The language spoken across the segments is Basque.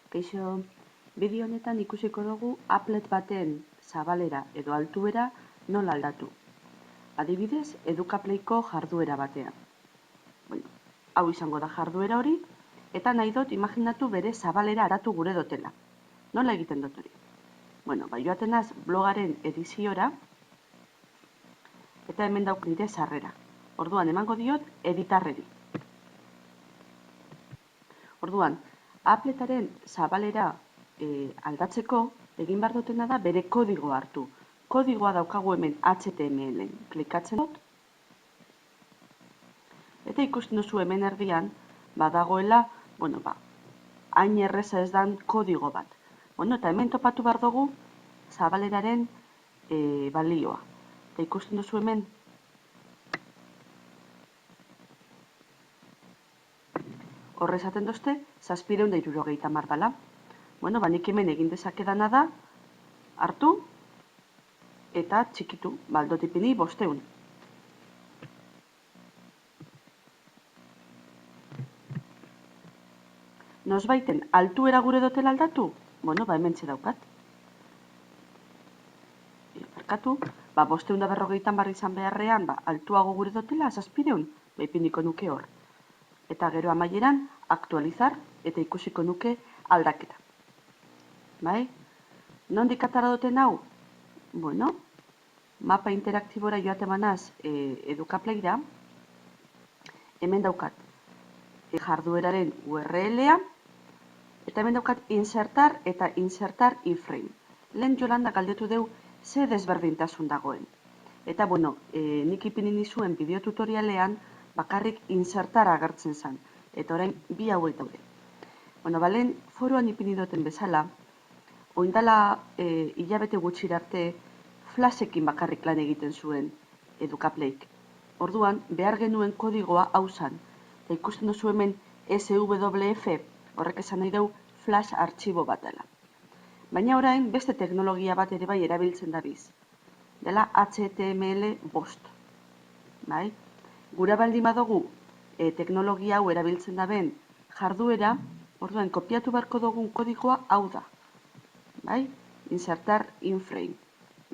Kaixo, bideo honetan ikusiko dugu applet baten zabalera edo altuera nola aldatu. Adibidez, EducaPlayko jarduera batean. Hau izango da jarduera hori, eta nahi dut imaginatu bere zabalera aratu gure dotela. Nola egiten dut hori? Joaten naz blogaren ediziora, eta hemen dauk nire sarrera. Orduan, emango diot editarreri. Orduan, appletaren zabalera aldatzeko, egin behar dutena da bere kodigoa hartu. Kodigoa daukagu hemen HTML-en. Klikatzen dut. Eta ikusten duzu hemen erdian, badagoela, hain erreza ez dan kodigo bat. Eta hemen topatu behar dugu zabaleraren balioa. Eta ikusten duzu hemen, horre esaten dozte, 760 dala. Nik hemen egin dezakedana da, hartu, eta txikitu, baldot ipini 500. Nosbaiten altuera gure dotela aldatu? Hemen daukat. Barkatu, 550 izan beharrean, altuago gure dotela, 700, ipiniko nuke hor. Eta gero amaieran, aktualizar, eta ikusiko nuke aldaketa. Nondik atara duten hau? Mapa interaktibora joaten banaz EducaPlayra, hemen daukat jardueraren URL-a, eta hemen daukat insertar eta insertar iframe. Lehen Jolanda galdetu deu ze desberdintasun dagoen. Eta nik ipini nizuen bideo tutorialean bakarrik insertar agertzen zen. Eta orain bi hauek daude. Lehen foroan ipini duten bezala, oindala hilabete gutxira arte flashekin bakarrik lan egiten zuen EducaPlayk. Orduan, behar genuen kodigoa hau zen. Eta ikusten duzu hemen SWF, horrek esan nahi dugu flash artxibo bat dela. Baina orain, beste teknologia bat ere bai erabiltzen dabiz. Dela HTML5. Gura baldin badugu teknologia hau erabiltzen daben jarduera, orduan, kopiatu beharko dugun kodigoa hau da. Insertar inframe.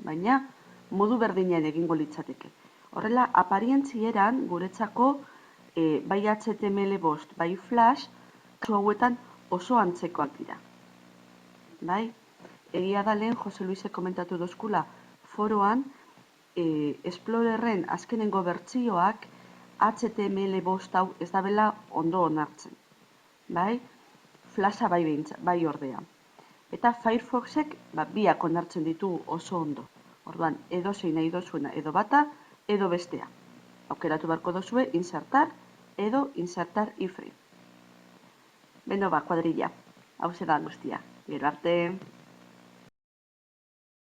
Baina, modu berdinean egingo litzateke. Horrela, aparientzieran guretzako bai HTML5, bai flash, kasu hauetan oso antzekoak dira. Egia da lehen Jose Luisek komentatu dozkula foroan, Explorerren azkenengo bertsioak HTML5 hau ez dabela ondo onartzen. Flasha bai ordea. Eta Firefoxek biak onartzen ditu oso ondo. Orduan, edo zein nahi dozuena, edo bata, edo bestea. Aukeratu beharko dozue insertar edo insertar iframe. Kuadrilla. Hau da guztia. Gero arte.